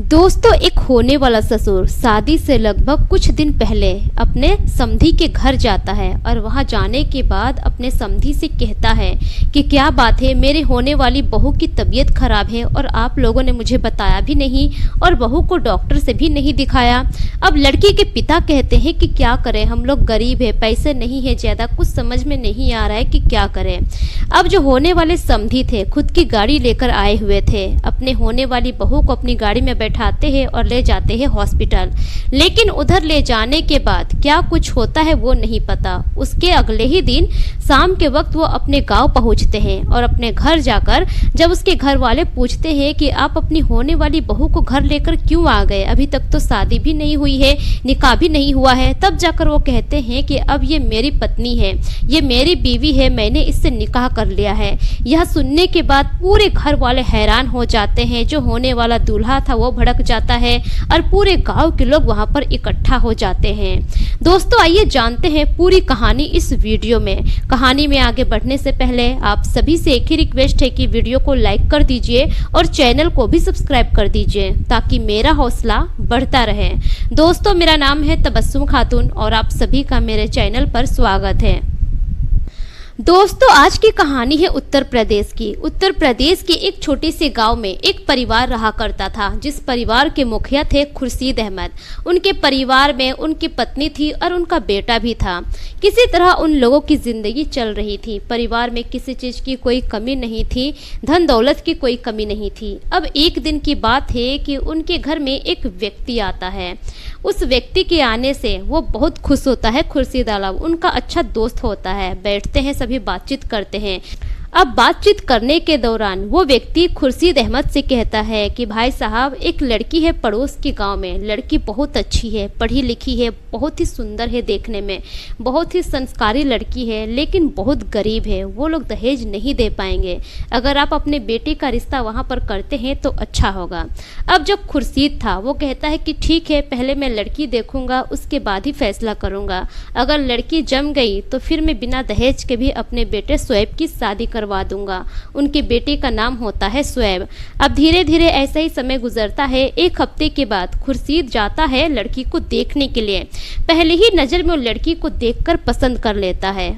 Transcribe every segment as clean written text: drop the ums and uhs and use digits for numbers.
दोस्तों, एक होने वाला ससुर शादी से लगभग कुछ दिन पहले अपने समधी के घर जाता है और वहां जाने के बाद अपने समधी से कहता है कि क्या बात है, मेरे होने वाली बहू की तबीयत खराब है और आप लोगों ने मुझे बताया भी नहीं और बहू को डॉक्टर से भी नहीं दिखाया। अब लड़की के पिता कहते हैं कि क्या करें, हम लोग गरीब है, पैसे नहीं है ज़्यादा, कुछ समझ में नहीं आ रहा है कि क्या करें। अब जो होने वाले समधी थे खुद की गाड़ी लेकर आए हुए थे, अपने होने वाली बहू को अपनी गाड़ी में बैठाते हैं और ले जाते हैं हॉस्पिटल। लेकिन उधर ले जाने के बाद क्या कुछ होता है वो नहीं पता। उसके अगले ही दिन शाम के वक्त वो अपने गांव पहुंचते हैं और अपने घर जाकर जब उसके घर वाले पूछते हैं कि आप अपनी होने वाली बहू को घर लेकर क्यों आ गए, अभी तक तो शादी भी नहीं हुई है, निकाह भी नहीं हुआ है, तब जाकर वो कहते हैं कि अब ये मेरी पत्नी है, ये मेरी बीवी है, मैंने इससे निकाह कर लिया है। यह सुनने के बाद पूरे घर वाले हैरान हो जाते हैं। जो होने वाला दूल्हा था वो भड़क जाता है और पूरे गांव के लोग वहां पर इकट्ठा हो जाते हैं। दोस्तों, आइए जानते हैं पूरी कहानी इस वीडियो में। कहानी में आगे बढ़ने से पहले आप सभी से एक ही रिक्वेस्ट है कि वीडियो को लाइक कर दीजिए और चैनल को भी सब्सक्राइब कर दीजिए ताकि मेरा हौसला बढ़ता रहे। दोस्तों, मेरा नाम है तबस्सुम खातून और आप सभी का मेरे चैनल पर स्वागत है। दोस्तों, आज की कहानी है उत्तर प्रदेश की। उत्तर प्रदेश के एक छोटे से गांव में एक परिवार रहा करता था, जिस परिवार के मुखिया थे खुर्शीद अहमद। उनके परिवार में उनकी पत्नी थी और उनका बेटा भी था। किसी तरह उन लोगों की जिंदगी चल रही थी। परिवार में किसी चीज की कोई कमी नहीं थी, धन दौलत की कोई कमी नहीं थी। अब एक दिन की बात है कि उनके घर में एक व्यक्ति आता है। उस व्यक्ति के आने से वो बहुत खुश होता है। खुर्शीद आलम उनका अच्छा दोस्त होता है। बैठते हैं, सभी बातचीत करते हैं। अब बातचीत करने के दौरान वो व्यक्ति खुर्शीद अहमद से कहता है कि भाई साहब, एक लड़की है पड़ोस के गांव में, लड़की बहुत अच्छी है, पढ़ी लिखी है, बहुत ही सुंदर है देखने में, बहुत ही संस्कारी लड़की है, लेकिन बहुत गरीब है, वो लोग दहेज नहीं दे पाएंगे। अगर आप अपने बेटे का रिश्ता वहां पर करते हैं तो अच्छा होगा। अब जब खुर्शीद था वो कहता है कि ठीक है, पहले मैं लड़की देखूंगा, उसके बाद ही फैसला करूंगा। अगर लड़की जम गई तो फिर मैं बिना दहेज के भी अपने बेटे शोएब की शादी करवा दूंगा। उनके बेटे का नाम होता है शोएब। अब धीरे धीरे ऐसा ही समय गुजरता है। एक हफ्ते के बाद खुर्शीद जाता है लड़की को देखने के लिए। पहले ही नजर में वो लड़की को देखकर पसंद कर लेता है।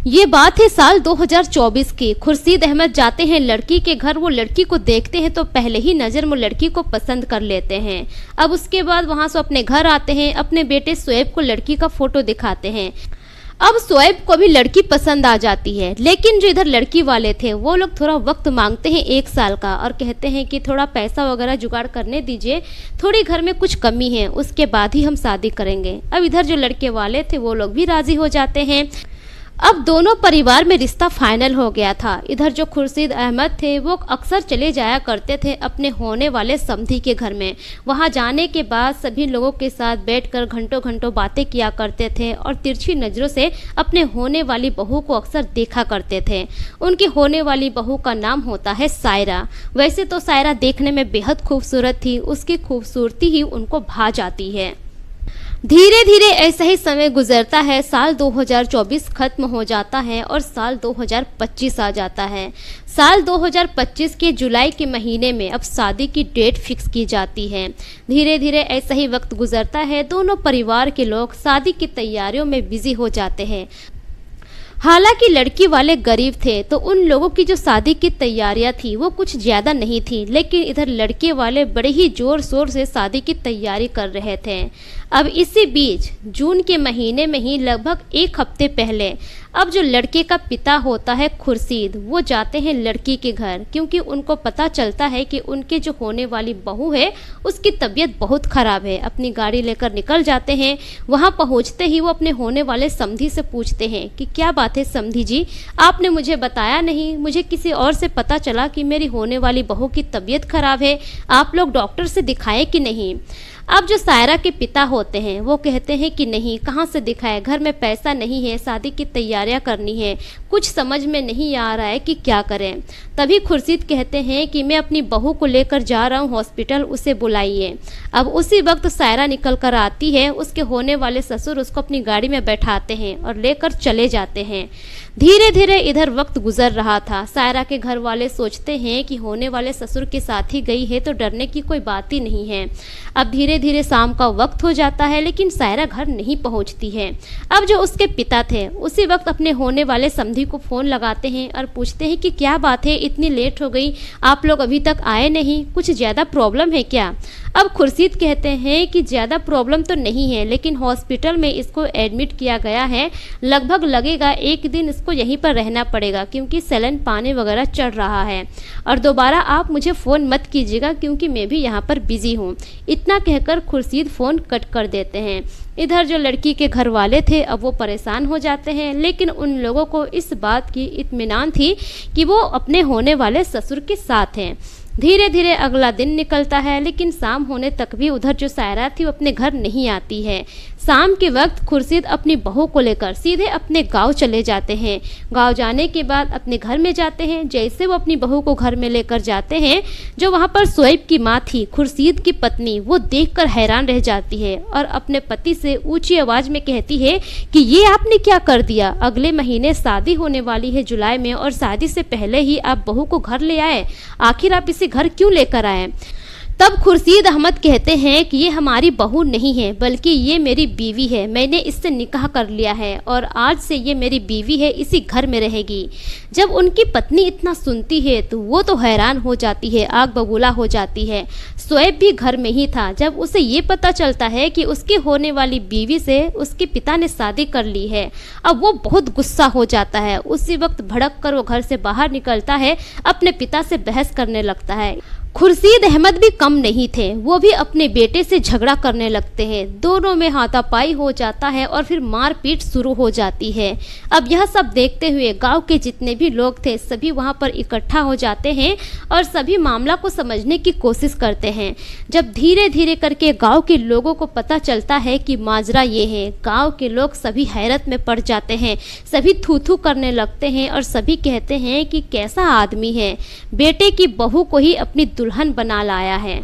ये बात है साल 2024 की। खुर्शीद अहमद जाते हैं लड़की के घर। वो लड़की को देखते हैं तो पहले ही नज़र में लड़की को पसंद कर लेते हैं। अब उसके बाद वहाँ से अपने घर आते हैं, अपने बेटे शोएब को लड़की का फोटो दिखाते हैं। अब शोएब को भी लड़की पसंद आ जाती है, लेकिन जो इधर लड़की वाले थे वो लोग थोड़ा वक्त मांगते हैं 1 साल का और कहते हैं कि थोड़ा पैसा वगैरह जुगाड़ करने दीजिए, थोड़ी घर में कुछ कमी है, उसके बाद ही हम शादी करेंगे। अब इधर जो लड़के वाले थे वो लोग भी राजी हो जाते हैं। अब दोनों परिवार में रिश्ता फाइनल हो गया था। इधर जो खुर्शीद अहमद थे वो अक्सर चले जाया करते थे अपने होने वाले समधी के घर में। वहां जाने के बाद सभी लोगों के साथ बैठकर घंटों घंटों बातें किया करते थे और तिरछी नज़रों से अपने होने वाली बहू को अक्सर देखा करते थे। उनकी होने वाली बहू का नाम होता है सायरा। वैसे तो सायरा देखने में बेहद खूबसूरत थी, उसकी खूबसूरती ही उनको भा जाती है। धीरे धीरे ऐसा ही समय गुजरता है। साल 2024 खत्म हो जाता है और साल 2025 आ जाता है। साल 2025 के जुलाई के महीने में अब शादी की डेट फिक्स की जाती है। धीरे धीरे ऐसा ही वक्त गुजरता है। दोनों परिवार के लोग शादी की तैयारियों में बिजी हो जाते हैं। हालांकि लड़की वाले गरीब थे तो उन लोगों की जो शादी की तैयारियां थी वो कुछ ज़्यादा नहीं थी, लेकिन इधर लड़के वाले बड़े ही ज़ोर शोर से शादी की तैयारी कर रहे थे। अब इसी बीच जून के महीने में ही लगभग 1 हफ्ते पहले अब जो लड़के का पिता होता है खुर्शीद, वो जाते हैं लड़की के घर, क्योंकि उनको पता चलता है कि उनके जो होने वाली बहू है उसकी तबीयत बहुत ख़राब है। अपनी गाड़ी लेकर निकल जाते हैं। वहाँ पहुँचते ही वो अपने होने वाले समधी से पूछते हैं कि क्या बात है समधी जी, आपने मुझे बताया नहीं, मुझे किसी और से पता चला कि मेरी होने वाली बहू की तबीयत खराब है, आप लोग डॉक्टर से दिखाए कि नहीं। अब जो सायरा के पिता होते हैं वो कहते हैं कि नहीं, कहाँ से दिखाए, घर में पैसा नहीं है, शादी की तैयारियां करनी है, कुछ समझ में नहीं आ रहा है कि क्या करें। तभी खुर्शीद कहते हैं कि मैं अपनी बहू को लेकर जा रहा हूँ हॉस्पिटल, उसे बुलाइए। अब उसी वक्त सायरा निकल कर आती है। उसके होने वाले ससुर उसको अपनी गाड़ी में बैठाते हैं और लेकर चले जाते हैं। धीरे धीरे इधर वक्त गुजर रहा था। सायरा के घर वाले सोचते हैं कि होने वाले ससुर के साथ ही गई है तो डरने की कोई बात ही नहीं है। अब धीरे धीरे शाम का वक्त हो जाता है लेकिन सायरा घर नहीं पहुंचती है। अब जो उसके पिता थे उसी वक्त अपने होने वाले समधी को फ़ोन लगाते हैं और पूछते हैं कि क्या बात है, इतनी लेट हो गई, आप लोग अभी तक आए नहीं, कुछ ज़्यादा प्रॉब्लम है क्या। अब खुर्शीद कहते हैं कि ज़्यादा प्रॉब्लम तो नहीं है, लेकिन हॉस्पिटल में इसको एडमिट किया गया है, लगभग लगेगा 1 दिन इसको यहीं पर रहना पड़ेगा क्योंकि सैलाइन पानी वगैरह चढ़ रहा है, और दोबारा आप मुझे फ़ोन मत कीजिएगा क्योंकि मैं भी यहाँ पर बिज़ी हूँ। इतना कहकर खुर्शीद फ़ोन कट कर देते हैं। इधर जो लड़की के घर वाले थे अब वो परेशान हो जाते हैं, लेकिन उन लोगों को इस बात की इत्मीनान थी कि वो अपने होने वाले ससुर के साथ हैं। धीरे धीरे अगला दिन निकलता है लेकिन शाम होने तक भी उधर जो सायरा थी वो अपने घर नहीं आती है। शाम के वक्त खुर्शीद अपनी बहू को लेकर सीधे अपने गांव चले जाते हैं। गांव जाने के बाद अपने घर में जाते हैं। जैसे वो अपनी बहू को घर में लेकर जाते हैं, जो वहां पर शोएब की माँ थी, खुर्शीद की पत्नी, वो देखकर हैरान रह जाती है और अपने पति से ऊंची आवाज में कहती है कि ये आपने क्या कर दिया, अगले महीने शादी होने वाली है जुलाई में, और शादी से पहले ही आप बहू को घर ले आए, आखिर आप इसे घर क्यों लेकर आए। तब खुर्शीद अहमद कहते हैं कि ये हमारी बहू नहीं है बल्कि ये मेरी बीवी है, मैंने इससे निकाह कर लिया है और आज से ये मेरी बीवी है, इसी घर में रहेगी। जब उनकी पत्नी इतना सुनती है तो वो तो हैरान हो जाती है, आग बबूला हो जाती है। शोएब भी घर में ही था। जब उसे ये पता चलता है कि उसकी होने वाली बीवी से उसके पिता ने शादी कर ली है, अब वो बहुत गुस्सा हो जाता है। उसी वक्त भड़क कर वो घर से बाहर निकलता है, अपने पिता से बहस करने लगता है। खुर्शीद अहमद भी कम नहीं थे, वो भी अपने बेटे से झगड़ा करने लगते हैं। दोनों में हाथापाई हो जाता है और फिर मारपीट शुरू हो जाती है। अब यह सब देखते हुए गांव के जितने भी लोग थे सभी वहां पर इकट्ठा हो जाते हैं और सभी मामला को समझने की कोशिश करते हैं। जब धीरे धीरे करके गांव के लोगों को पता चलता है कि माजरा ये है, गांव के लोग सभी हैरत में पड़ जाते हैं, सभी थू थू करने लगते हैं और सभी कहते हैं कि कैसा आदमी है, बेटे की बहू को ही अपनी दुल्हन बना लाया है।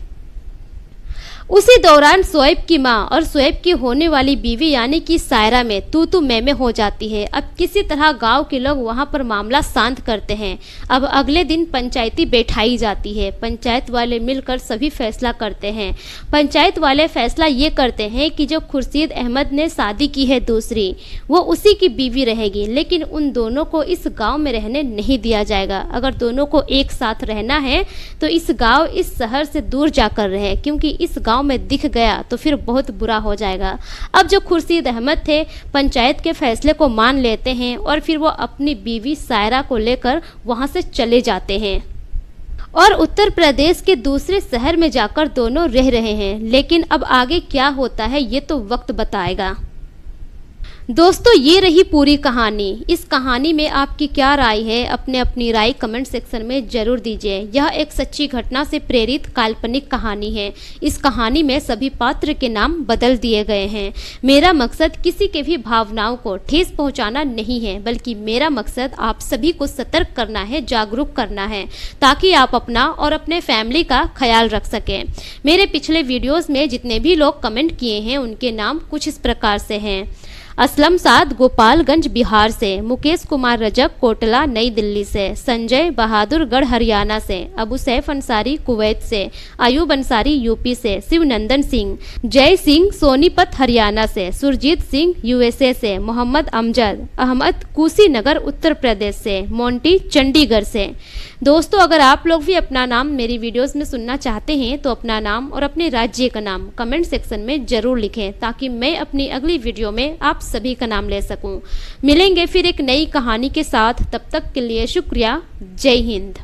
उसी दौरान शोएब की माँ और शोएब की होने वाली बीवी यानी कि सायरा में तू मैं हो जाती है। अब किसी तरह गांव के लोग वहां पर मामला शांत करते हैं। अब अगले दिन पंचायती बैठाई जाती है। पंचायत वाले मिलकर सभी फैसला करते हैं। पंचायत वाले फैसला ये करते हैं कि जो खुर्शीद अहमद ने शादी की है दूसरी, वो उसी की बीवी रहेगी, लेकिन उन दोनों को इस गाँव में रहने नहीं दिया जाएगा। अगर दोनों को एक साथ रहना है तो इस गाँव, इस शहर से दूर जाकर रहे, क्योंकि इस गाँव में दिख गया तो फिर बहुत बुरा हो जाएगा। अब जो खुर्शीद अहमद थे पंचायत के फैसले को मान लेते हैं और फिर वो अपनी बीवी सायरा को लेकर वहां से चले जाते हैं और उत्तर प्रदेश के दूसरे शहर में जाकर दोनों रह रहे हैं। लेकिन अब आगे क्या होता है ये तो वक्त बताएगा। दोस्तों, ये रही पूरी कहानी। इस कहानी में आपकी क्या राय है, अपनी राय कमेंट सेक्शन में जरूर दीजिए। यह एक सच्ची घटना से प्रेरित काल्पनिक कहानी है। इस कहानी में सभी पात्र के नाम बदल दिए गए हैं। मेरा मकसद किसी के भी भावनाओं को ठेस पहुंचाना नहीं है, बल्कि मेरा मकसद आप सभी को सतर्क करना है, जागरूक करना है, ताकि आप अपना और अपने फैमिली का ख्याल रख सकें। मेरे पिछले वीडियोस में जितने भी लोग कमेंट किए हैं उनके नाम कुछ इस प्रकार से हैं। असलम साद गोपालगंज बिहार से, मुकेश कुमार रजक कोटला नई दिल्ली से, संजय बहादुरगढ़ हरियाणा से, अबू सैफ अंसारी कुवैत से, अयूब अंसारी यूपी से, शिवनंदन सिंह, जय सिंह सोनीपत हरियाणा से, सुरजीत सिंह यूएसए से, मोहम्मद अमजद अहमद कुशीनगर उत्तर प्रदेश से, मोंटी चंडीगढ़ से। दोस्तों, अगर आप लोग भी अपना नाम मेरी वीडियोस में सुनना चाहते हैं तो अपना नाम और अपने राज्य का नाम कमेंट सेक्शन में जरूर लिखें, ताकि मैं अपनी अगली वीडियो में आप सभी का नाम ले सकूं। मिलेंगे फिर एक नई कहानी के साथ, तब तक के लिए शुक्रिया। जय हिंद।